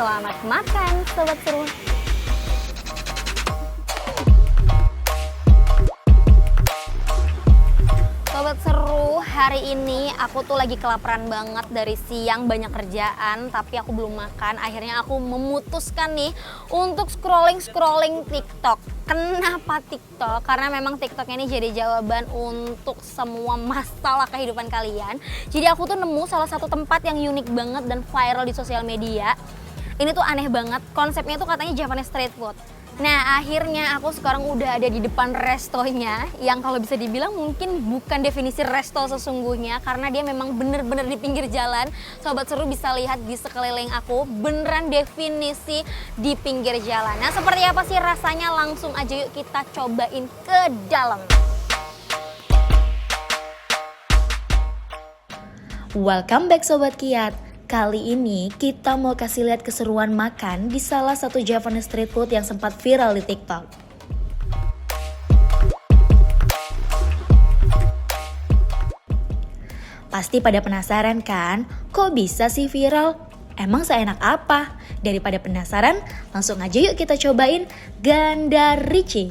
Selamat makan, Sobat Seru. Sobat Seru, hari ini aku tuh lagi kelaparan banget dari siang, banyak kerjaan, tapi aku belum makan. Akhirnya aku memutuskan nih untuk scrolling TikTok. Kenapa TikTok? Karena memang TikTok ini jadi jawaban untuk semua masalah kehidupan kalian. Jadi aku tuh nemu salah satu tempat yang unik banget dan viral di sosial media. Ini tuh aneh banget, konsepnya tuh katanya Japanese street food. Nah, akhirnya aku sekarang udah ada di depan restonya yang kalau bisa dibilang mungkin bukan definisi resto sesungguhnya karena dia memang bener-bener di pinggir jalan. Sobat Seru bisa lihat di sekeliling aku beneran definisi di pinggir jalan. Nah, seperti apa sih rasanya? Langsung aja yuk kita cobain ke dalam. Welcome back Sobat Kiat. Kali ini kita mau kasih lihat keseruan makan di salah satu Japanese street food yang sempat viral di TikTok. Pasti pada penasaran kan, kok bisa sih viral? Emang seenak apa? Daripada penasaran, langsung aja yuk kita cobain Gandarichi.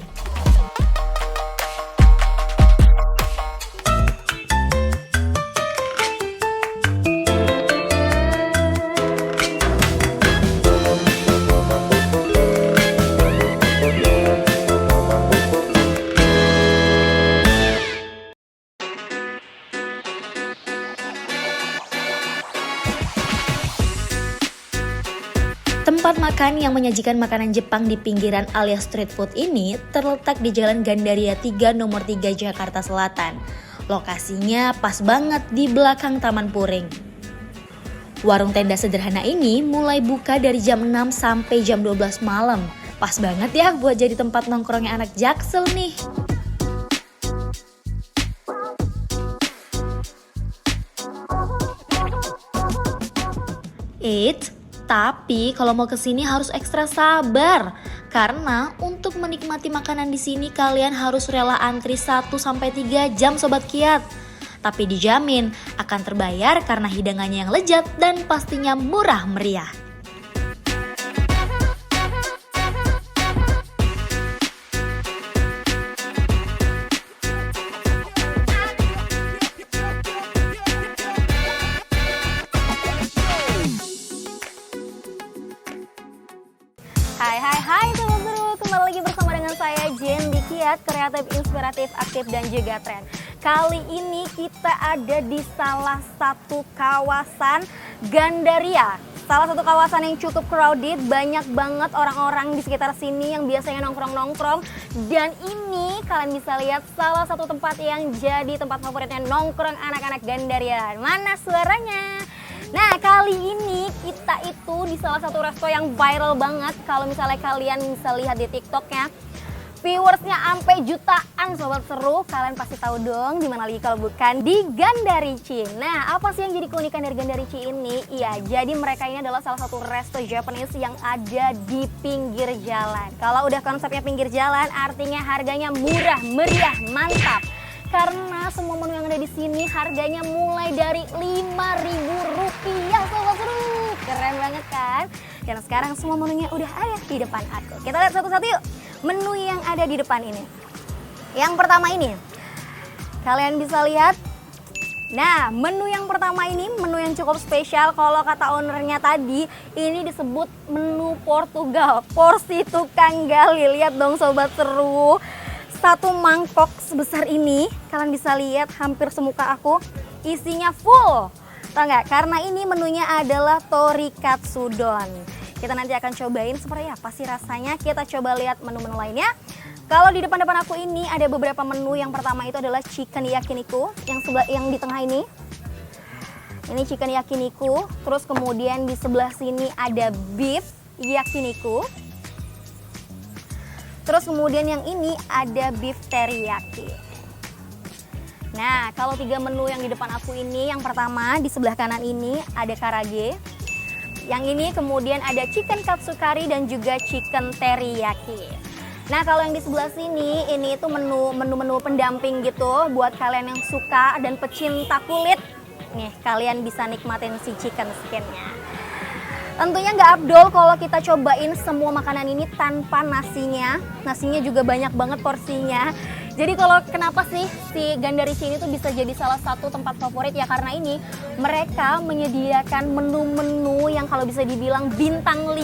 Tempat makan yang menyajikan makanan Jepang di pinggiran alias street food ini terletak di Jalan Gandaria 3 nomor 3 Jakarta Selatan. Lokasinya pas banget di belakang Taman Puring. Warung tenda sederhana ini mulai buka dari jam 6 sampai jam 12 malam. Pas banget ya buat jadi tempat nongkrongnya anak Jaksel nih. Tapi kalau mau kesini harus ekstra sabar karena untuk menikmati makanan di sini kalian harus rela antri 1-3 jam Sobat Kiat. Tapi dijamin akan terbayar karena hidangannya yang lezat dan pastinya murah meriah. Hai Sobat Seru, kembali lagi bersama dengan saya Jen di Kiat, kreatif, inspiratif, aktif, dan juga tren. Kali ini kita ada di salah satu kawasan Gandaria. Salah satu kawasan yang cukup crowded, banyak banget orang-orang di sekitar sini yang biasanya nongkrong-nongkrong. Dan ini kalian bisa lihat salah satu tempat yang jadi tempat favoritnya nongkrong anak-anak Gandaria. Mana suaranya? Nah, kali ini kita itu di salah satu resto yang viral banget. Kalau misalnya kalian bisa lihat di TikToknya, viewersnya sampai jutaan Sobat Seru. Kalian pasti tahu dong di mana lagi kalau bukan di Gandarichi. Nah, apa sih yang jadi keunikan dari Gandarichi ini? Iya, jadi mereka ini adalah salah satu resto Japanese yang ada di pinggir jalan. Kalau udah konsepnya pinggir jalan, artinya harganya murah, meriah, mantap. Karena semua menu yang ada di sini harganya mulai dari Rp5.000 Sobat Seru. Keren banget kan? Dan sekarang semua menunya udah ada di depan aku. Kita lihat satu-satu yuk menu yang ada di depan ini. Yang pertama ini, kalian bisa lihat. Nah, menu yang pertama ini menu yang cukup spesial. Kalau kata ownernya tadi, ini disebut menu Portugal, porsi tukang gali. Lihat dong Sobat Seru. Satu mangkok sebesar ini, kalian bisa lihat hampir semuka aku, isinya full. Tahu nggak? Karena ini menunya adalah Torikatsudon. Kita nanti akan cobain seperti apa sih rasanya. Kita coba lihat menu-menu lainnya. Kalau di depan-depan aku ini ada beberapa menu. Yang pertama itu adalah chicken yakiniku, yang di tengah ini. Ini chicken yakiniku. Terus kemudian di sebelah sini ada beef yakiniku. Terus kemudian yang ini ada beef teriyaki. Nah, kalau 3 menu yang di depan aku ini, yang pertama di sebelah kanan ini ada karage. Yang ini kemudian ada chicken katsu curry dan juga chicken teriyaki. Nah, kalau yang di sebelah sini, ini itu menu pendamping gitu buat kalian yang suka dan pecinta kulit. Nih, kalian bisa nikmatin si chicken skinnya. Tentunya nggak abdol kalau kita cobain semua makanan ini tanpa nasinya. Nasinya juga banyak banget porsinya. Jadi kalau kenapa sih si Gandarisi ini tuh bisa jadi salah satu tempat favorit ya, karena ini mereka menyediakan menu-menu yang kalau bisa dibilang bintang 5,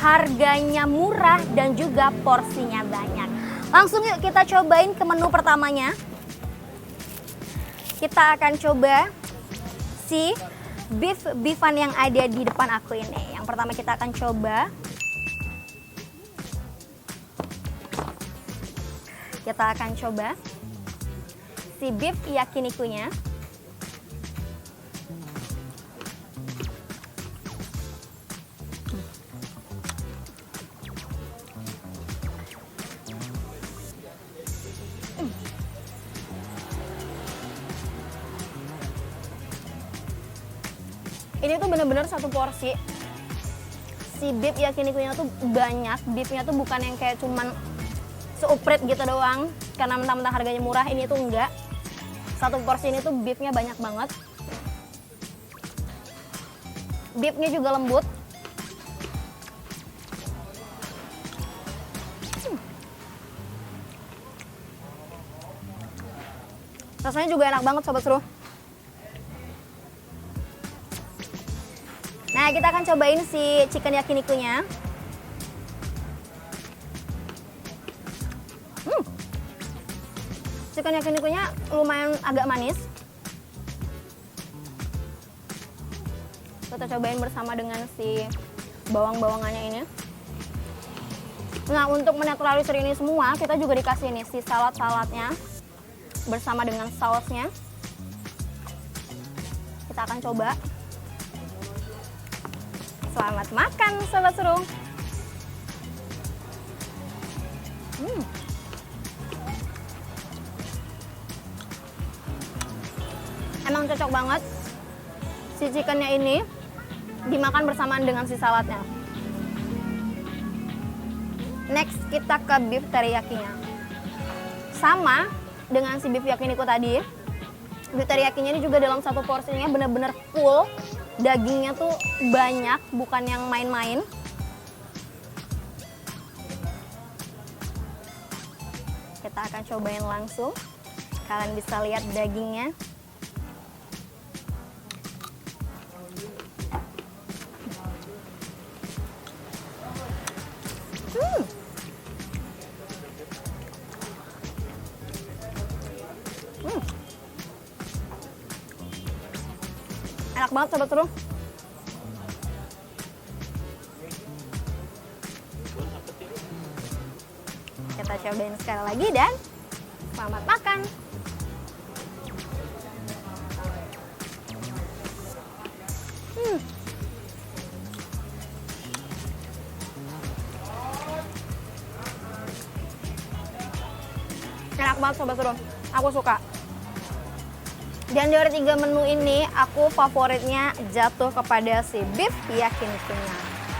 harganya murah dan juga porsinya banyak. Langsung yuk kita cobain ke menu pertamanya. Kita akan coba si beefan yang ada di depan aku ini. Yang pertama kita akan coba. Kita akan coba si beef yakinikunya. Ini tuh bener-bener satu porsi. Si beef yakinikunya tuh banyak. Beefnya tuh bukan yang kayak cuman seuprit gitu doang. Karena mentang-mentang harganya murah, ini tuh enggak. Satu porsi ini tuh beefnya banyak banget. Beefnya juga lembut. Rasanya juga enak banget Sobat Seru. Nah, kita akan cobain si chicken yakinikunya. Chicken yakinikunya lumayan agak manis. Kita cobain bersama dengan si bawang-bawangannya ini. Nah, untuk menetralisir ini semua, kita juga dikasih nih si salad-saladnya bersama dengan sausnya. Kita akan coba. Selamat makan Sobat Seru. Emang cocok banget si chickennya ini dimakan bersamaan dengan si saladnya. Next kita ke beef teriyakinya. Sama dengan si beef yakiniku tadi, beef teriyakinya ini juga dalam satu porsinya bener-bener full. Dagingnya tuh banyak, bukan yang main-main. Kita akan cobain langsung. Kalian bisa lihat dagingnya. Enak banget Sobat Seru. Kita cobain sekali lagi dan selamat makan. Enak banget Sobat Seru. Aku suka. Dan dari 3 menu ini, aku favoritnya jatuh kepada si beef yakinikunya.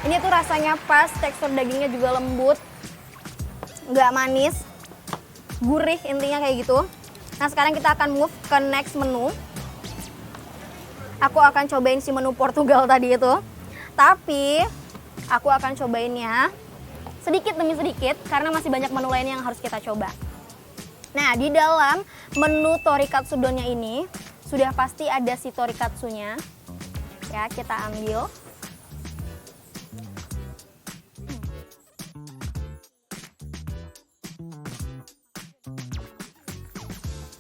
Ini tuh rasanya pas, tekstur dagingnya juga lembut, nggak manis, gurih intinya kayak gitu. Nah sekarang kita akan move ke next menu. Aku akan cobain si menu Portugal tadi itu. Tapi, aku akan cobainnya sedikit demi sedikit, karena masih banyak menu lain yang harus kita coba. Nah, di dalam menu torikatsu donnya ini sudah pasti ada si torikatsunya. Ya, kita ambil.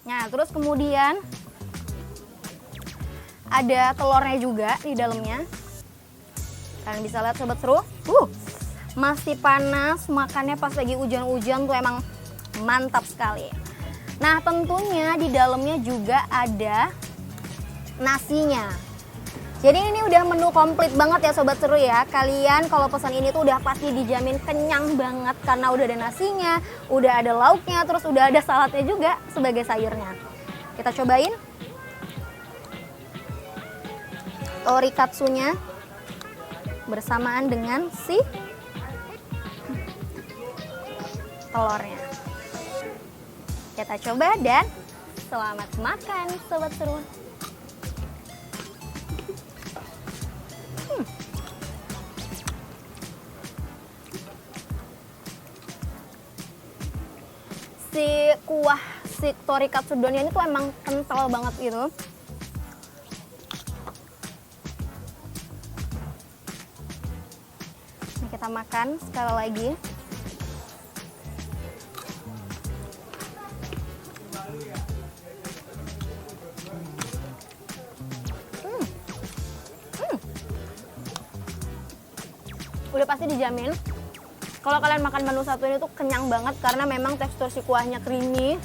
Nah, terus kemudian ada telurnya juga di dalamnya. Kalian bisa lihat Sobat Seru. Masih panas, makannya pas lagi hujan-hujan tuh emang mantap sekali. Nah, tentunya di dalamnya juga ada nasinya. Jadi ini udah menu komplit banget ya Sobat Seru ya. Kalian kalau pesan ini tuh udah pasti dijamin kenyang banget karena udah ada nasinya, udah ada lauknya, terus udah ada saladnya juga sebagai sayurnya. Kita cobain. Torikatsunya bersamaan dengan si telurnya. Kita coba dan selamat makan Sobat Seru. si kuah si torikatsu donnya ini tuh emang kental banget gitu. Nah, kita makan sekali lagi. Udah pasti dijamin kalau kalian makan menu satu ini tuh kenyang banget karena memang tekstur si kuahnya creamy,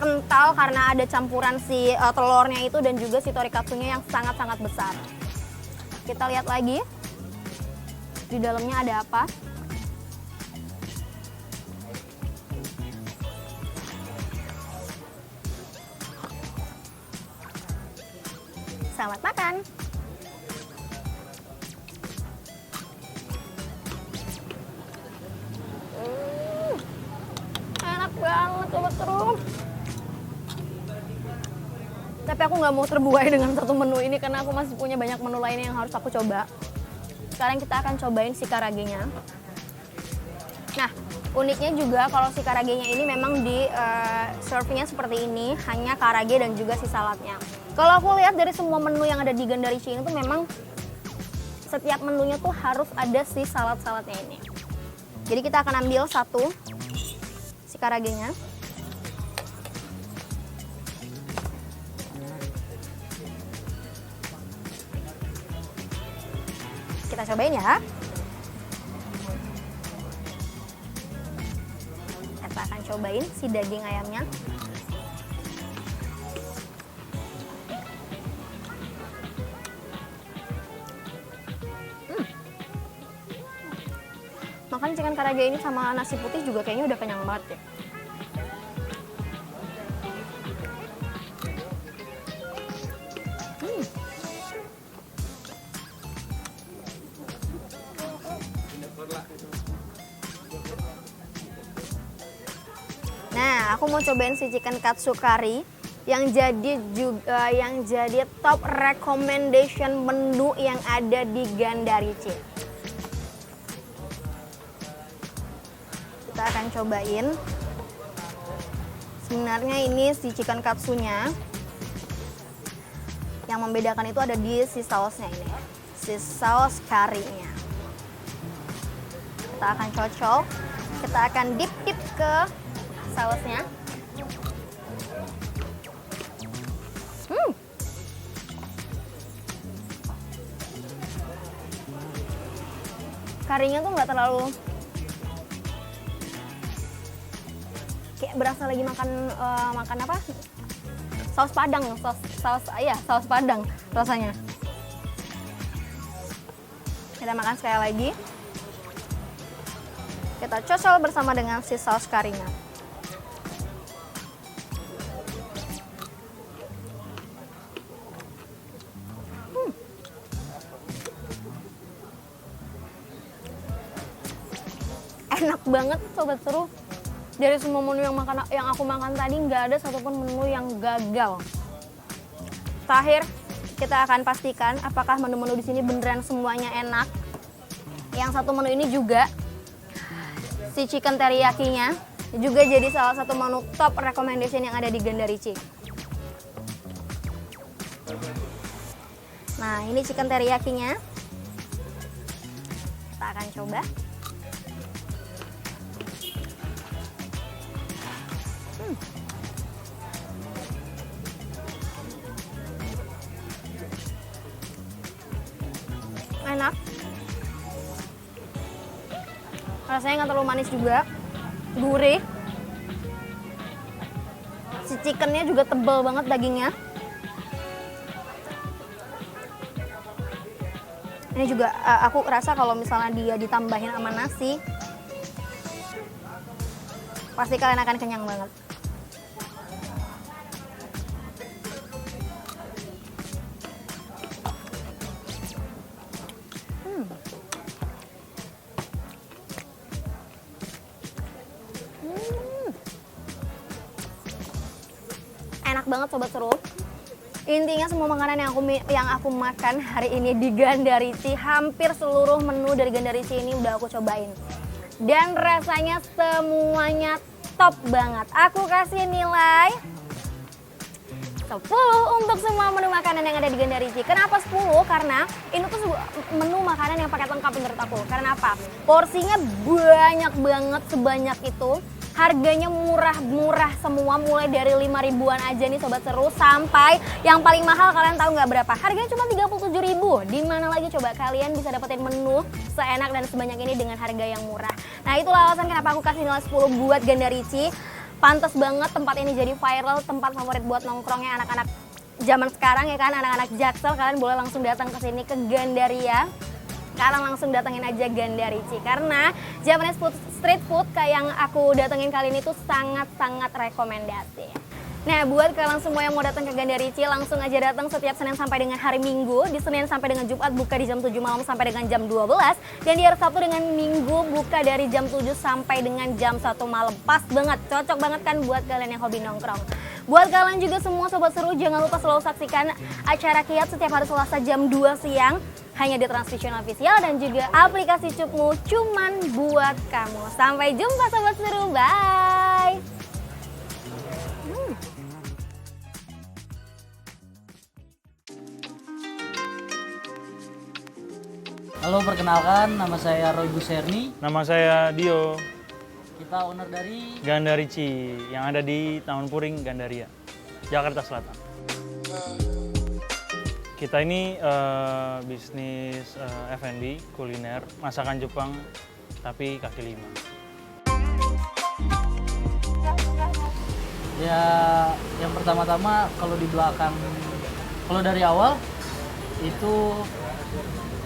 kental karena ada campuran si telurnya itu dan juga si torikatsunya yang sangat-sangat besar. Kita lihat lagi di dalamnya ada apa. Selamat makan. Enak banget sobat seru. Tapi aku nggak mau terbuai dengan satu menu ini karena aku masih punya banyak menu lainnya yang harus aku coba. Sekarang kita akan cobain si karagenya. Nah, uniknya juga kalau si karagenya ini memang di servingnya seperti ini, hanya karage dan juga si saladnya. Kalau aku lihat dari semua menu yang ada di Gandarichi ini tuh memang setiap menunya tuh harus ada si salad-saladnya ini. Jadi kita akan ambil satu si karagenya. Kita cobain ya. Kita akan cobain si daging ayamnya. Makan chicken karage ini sama nasi putih juga kayaknya udah kenyang banget ya. Nah, aku mau cobain si chicken katsu curry yang jadi top recommendation menu yang ada di Gandarichi. Kita akan cobain. Sebenarnya ini si chicken katsunya yang membedakan itu ada di si sausnya ini, si saus currynya. Kita akan cocok, kita akan dip ke sausnya. Karinya tuh nggak terlalu kayak berasa lagi makan apa? Saus Padang, saus Padang rasanya. Kita makan sekali lagi. Kita cocol bersama dengan si saus karinya. Enak banget sobat seru. Dari semua menu yang aku makan tadi nggak ada satupun menu yang gagal. Terakhir kita akan pastikan apakah menu-menu di sini beneran semuanya enak. Yang satu menu ini juga si chicken teriyakinya juga jadi salah satu menu top recommendation yang ada di Gandarichi. Nah, ini chicken teriyakinya. Kita akan coba. Enak, rasanya nggak terlalu manis juga, gurih. Si chickennya juga tebal banget dagingnya. Ini juga aku rasa kalau misalnya dia ditambahin sama nasi, pasti kalian akan kenyang banget. Enak banget sobat seru. Intinya semua makanan yang aku makan hari ini di Gandarichi, hampir seluruh menu dari Gandarichi ini udah aku cobain. Dan rasanya semuanya top banget. Aku kasih nilai 10 untuk semua menu makanan yang ada di Gandarici. Kenapa 10? Karena ini tuh menu makanan yang paket lengkap menurut aku. Karena apa? Porsinya banyak banget sebanyak itu. Harganya murah-murah semua, mulai dari 5 ribuan aja nih Sobat Seru, sampai yang paling mahal kalian tahu nggak berapa? Harganya cuma 37 ribu. Di mana lagi coba kalian bisa dapetin menu seenak dan sebanyak ini dengan harga yang murah? Nah itulah alasan kenapa aku kasih nilai 10 buat Gandarici. Pantes banget tempat ini jadi viral, tempat favorit buat nongkrongnya anak-anak zaman sekarang ya kan, anak-anak Jaksel. Kalian boleh langsung datang ke sini ke Gandaria. Kalian langsung datengin aja Gandarici karena Japanese food, street food kayak yang aku datengin kali ini tuh sangat-sangat rekomendasi. Nah, buat kalian semua yang mau datang ke Gandarici, langsung aja datang setiap Senin sampai dengan hari Minggu. Di Senin sampai dengan Jumat buka di jam 7 malam sampai dengan jam 12. Dan di hari Sabtu dengan Minggu buka dari jam 7 sampai dengan jam 1 malam. Pas banget, cocok banget kan buat kalian yang hobi nongkrong. Buat kalian juga semua Sobat Seru, jangan lupa selalu saksikan acara Kiat setiap hari Selasa jam 2 siang. Hanya di Transvision Official dan juga aplikasi Cupmu cuman buat kamu. Sampai jumpa Sobat Seru, bye! Halo, perkenalkan, nama saya Roy Buserni. Nama saya Dio, Kita owner dari Gandarici yang ada di Taman Puring, Gandaria, Jakarta Selatan. Kita ini bisnis F&B, kuliner, masakan Jepang, tapi kaki lima. ya yang pertama-tama kalau di belakang, kalau dari awal itu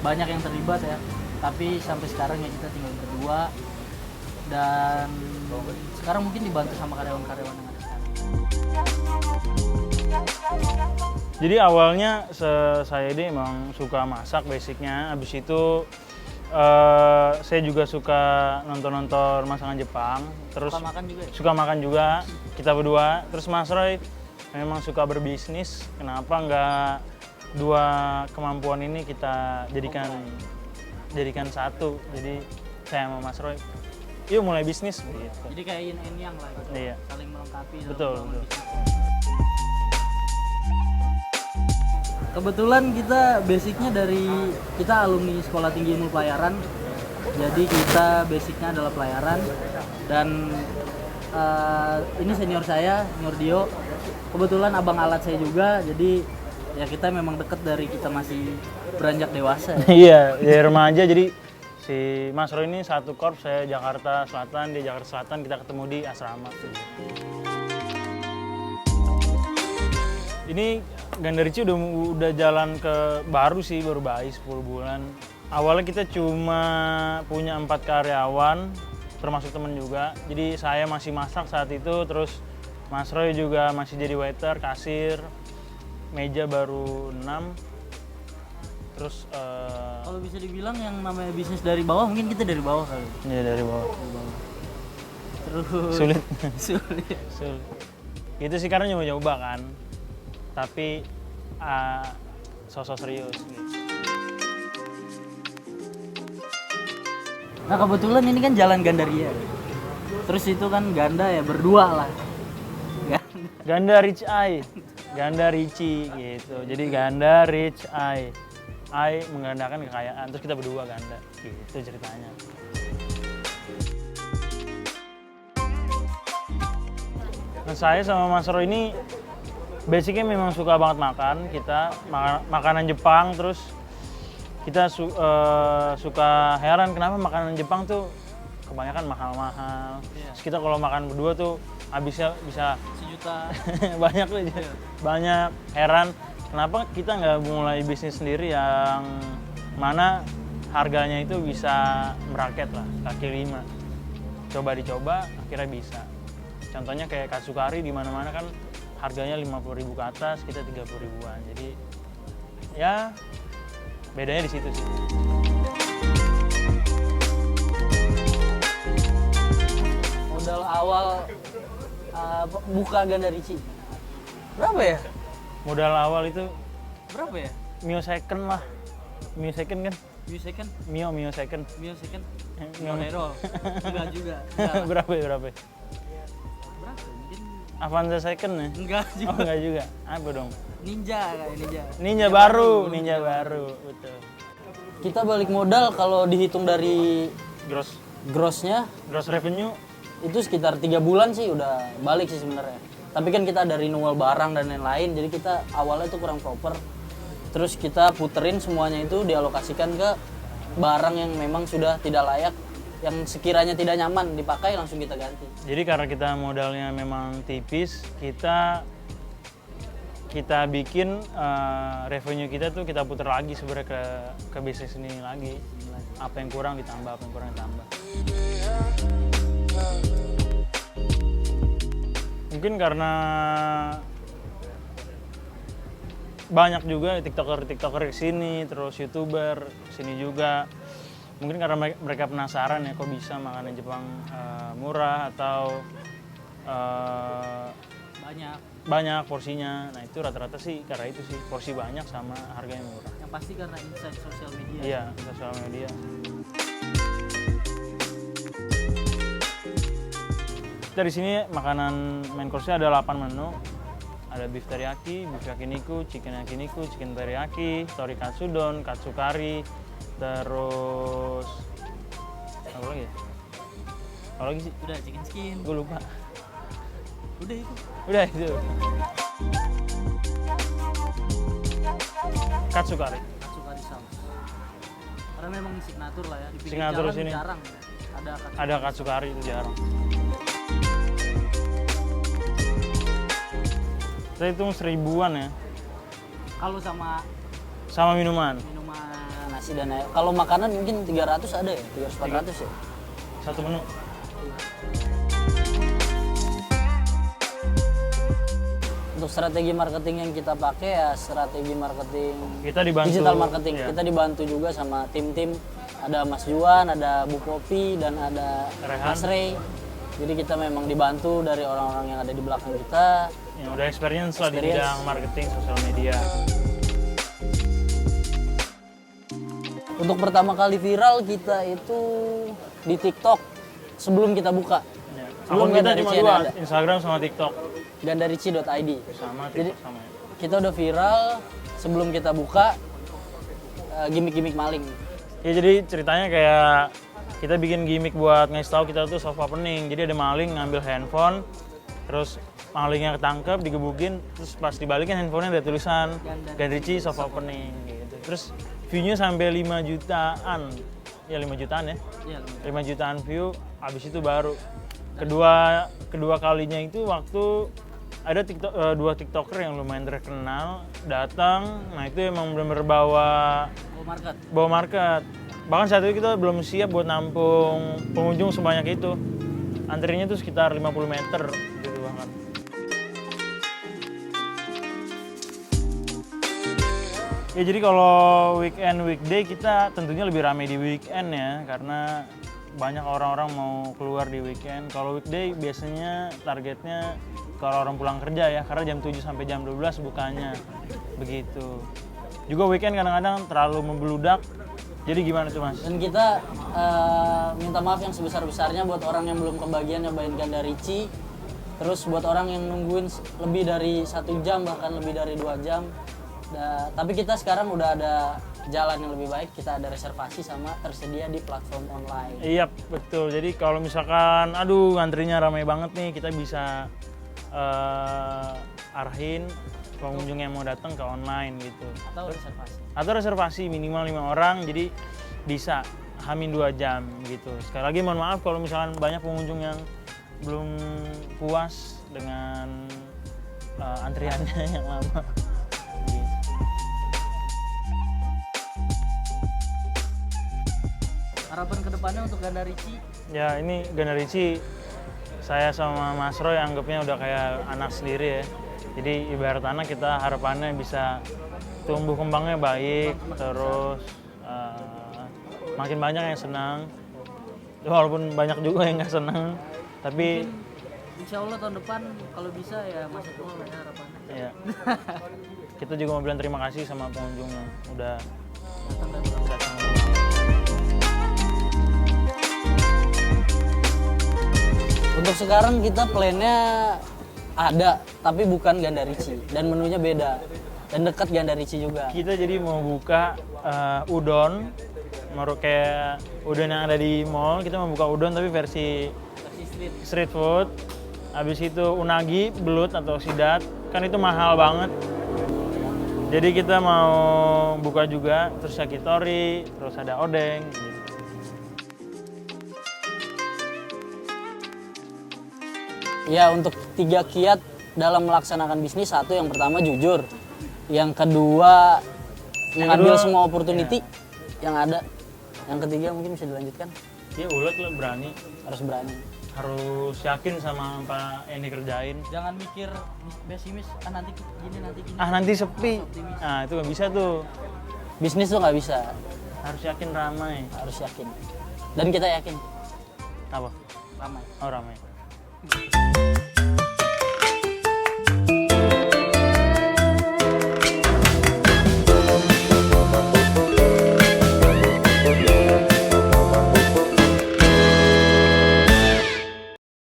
banyak yang terlibat ya. Tapi sampai sekarang ya kita tinggal berdua dan sekarang mungkin dibantu sama karyawan-karyawan yang ada sekarang. Jadi awalnya saya ini emang suka masak basicnya, habis itu saya juga suka nonton masakan Jepang, terus Suka makan juga ya? suka makan juga, kita berdua. Terus Mas Roy memang suka berbisnis, kenapa nggak dua kemampuan ini kita jadikan satu. Jadi saya sama Mas Roy, yuk mulai bisnis gitu. Jadi kayak yin and yang lah gitu. Iya. Saling melengkapi dalam Betul, membangun betul. bisnis. Kebetulan kita basicnya dari kita alumni Sekolah Tinggi Ilmu Pelayaran. Jadi kita basicnya adalah pelayaran dan ini senior saya, senior Dio. Kebetulan abang alat saya juga. Jadi ya kita memang deket dari kita masih beranjak dewasa. Iya, dari remaja. Jadi si Mas Roy ini satu korps, saya Jakarta Selatan, dia Jakarta Selatan, kita ketemu di asrama. Ini Gandarici udah jalan ke baru sih, baru baik 10 bulan. Awalnya kita cuma punya 4 karyawan, termasuk temen juga. Jadi saya masih masak saat itu, terus Mas Roy juga masih jadi waiter, kasir, meja baru 6. Terus Kalau bisa dibilang yang namanya bisnis dari bawah, mungkin kita dari bawah kali. ya dari bawah. Terus Sulit. sulit. Sulit. Itu sih karena nyoba-nyoba kan. Tapi sosok serius gitu. Nah kebetulan ini kan jalan Gandaria. Terus itu kan ganda ya, berdua lah. Ganda Rich Eye, Ganda Ricci gitu. Jadi Ganda Rich Eye. Eye menggandakan kekayaan, terus kita berdua ganda. Gitu ceritanya. Nah, saya sama Mas Roy ini basicnya memang suka banget makan. Kita makanan Jepang, terus kita suka heran kenapa makanan Jepang tuh kebanyakan mahal-mahal. Terus kita kalau makan berdua tuh habisnya bisa Sejuta. banyak tuh, banyak. Heran kenapa kita nggak mulai bisnis sendiri yang mana harganya itu bisa meraket lah, kaki lima. Coba dicoba akhirnya bisa. Contohnya kayak Katsukari di mana-mana kan harganya 50.000 ke atas, kita 30 ribuan. Jadi ya bedanya di situ sih. Modal awal buka Gandarici. Berapa ya? Modal awal itu Berapa ya? Mio second lah. Mio second kan? Mio second? Mio second. Mio second? Mio Monero? Enggak juga. berapa ya? Avanza second ya? Enggak Oh juga. enggak juga. Apa dong? Ninja kayak ninja. Ninja baru, betul. Kita balik modal kalau dihitung dari grossnya Gross revenue itu sekitar 3 bulan sih udah balik sih sebenarnya. Tapi kan kita ada renewal barang dan lain-lain, jadi kita awalnya itu kurang proper. Terus kita puterin semuanya itu dialokasikan ke barang yang memang sudah tidak layak, yang sekiranya tidak nyaman dipakai langsung kita ganti. Jadi karena kita modalnya memang tipis, kita bikin revenue kita tuh kita putar lagi sebenarnya ke bisnis ini lagi. Apa yang kurang ditambah, apa yang kurang ditambah. Mungkin karena banyak juga tiktoker sini, terus youtuber sini juga. Mungkin karena mereka penasaran ya kok bisa makanan Jepang murah atau banyak porsinya. Nah itu rata-rata sih karena itu sih, porsi banyak sama harganya murah. Yang pasti karena insight sosial media. Iya, sosial media. Dari sini makanan main course-nya ada 8 menu. Ada beef teriyaki, beef yakiniku, chicken yakiniku, chicken teriyaki, tori katsudon, katsu kari, terus apa lagi ya? Apa lagi sih? Udah chicken skin. Gue lupa. Udah itu. Udah itu. Katsu kari. Katsu kari sauce. Karena memang signatur lah ya. Di pinggir Signatur jalan sini. jarang ada katsu. Ada katsu kari itu jarang. Saya hitung 1000-an ya. Kalau Sama minuman. minuman nasi dan air. Kalau makanan mungkin 300 ada ya, 300-400 ya. Satu menu. Untuk strategi marketing yang kita pakai ya strategi marketing Kita dibantu. digital marketing. Iya. Kita dibantu juga sama tim-tim. Ada Mas Juan, ada Bu Popi, dan ada Rehan. Mas Ray. Jadi kita memang dibantu dari orang-orang yang ada di belakang kita. Yang udah experience lah di bidang marketing sosial media. Untuk pertama kali viral kita itu di TikTok sebelum kita buka. Ya. Sebelum Akun kita dari cuma China dua, ada. Instagram sama TikTok. Gandarici.id. Sama Jadi TikTok sama ya. kita udah viral sebelum kita buka gimmick-gimmick maling. Ya jadi ceritanya kayak kita bikin gimmick buat ngasih tahu kita tuh soft opening. Jadi ada maling ngambil handphone, terus malingnya ketangkep, digebukin, terus pas dibalikin handphonenya ada tulisan Gandarici soft opening gitu. Terus view-nya sampai 5 jutaan. Ya 5 jutaan ya. Iya, 5 jutaan view, habis itu baru kedua kalinya itu waktu ada dua tiktoker yang lumayan terkenal datang. Nah itu emang benar-benar bawa market. Bahkan saat itu kita belum siap buat nampung pengunjung sebanyak itu. Antrinya tuh sekitar 50 meter gitu banget. Ya jadi kalau weekday kita tentunya lebih ramai di weekend ya, karena banyak orang-orang mau keluar di weekend. Kalau weekday biasanya targetnya kalau orang pulang kerja ya, karena jam 7 sampai jam 12 bukanya. Begitu. Juga weekend kadang-kadang terlalu membeludak. Jadi gimana tuh Mas? Dan kita minta maaf yang sebesar-besarnya buat orang yang belum kebagian nyobain Gandarici. Terus buat orang yang nungguin lebih dari 1 jam, bahkan lebih dari 2 jam. Tapi kita sekarang udah ada jalan yang lebih baik, kita ada reservasi sama tersedia di platform online. Iya betul, jadi kalau misalkan aduh antrinya ramai banget nih, kita bisa arahin pengunjung yang mau datang ke online gitu. Atau reservasi minimal 5 orang, jadi bisa hamin 2 jam gitu. Sekali lagi mohon maaf kalau misalkan banyak pengunjung yang belum puas dengan antriannya yang lama. Harapan kedepannya untuk Gandarici? Ya ini Gandarici saya sama Mas Roy anggapnya udah kayak anak sendiri ya. Jadi ibarat anak, kita harapannya bisa tumbuh kembangnya baik, terus makin banyak yang senang. Walaupun banyak juga yang nggak senang, tapi Insya Allah tahun depan kalau bisa ya masuk semua ya harapannya. ya, kita juga mau bilang terima kasih sama pengunjung yang udah datang. Untuk sekarang kita plannya Ada, tapi bukan Ganda Ricci dan menunya beda. Dan dekat Ganda Ricci juga. Kita jadi mau buka udon, kayak udon yang ada di mall. Kita mau buka udon tapi versi street food. Habis itu unagi, belut atau sidat, kan itu mahal banget. Jadi kita mau buka juga, terus yakitori, terus ada odeng. Gitu. Ya, untuk 3 kiat dalam melaksanakan bisnis, satu yang pertama jujur, yang kedua mengambil semua opportunity yang ada, yang ketiga mungkin bisa dilanjutkan, Ya ulet lah, berani, harus berani. harus yakin sama apa yang dikerjain. Jangan mikir pesimis, nanti gini. Nanti sepi. Nah itu nggak bisa tuh. Bisnis tuh nggak bisa, Harus yakin ramai. harus yakin. Dan kita yakin Apa? ramai. Oh ramai.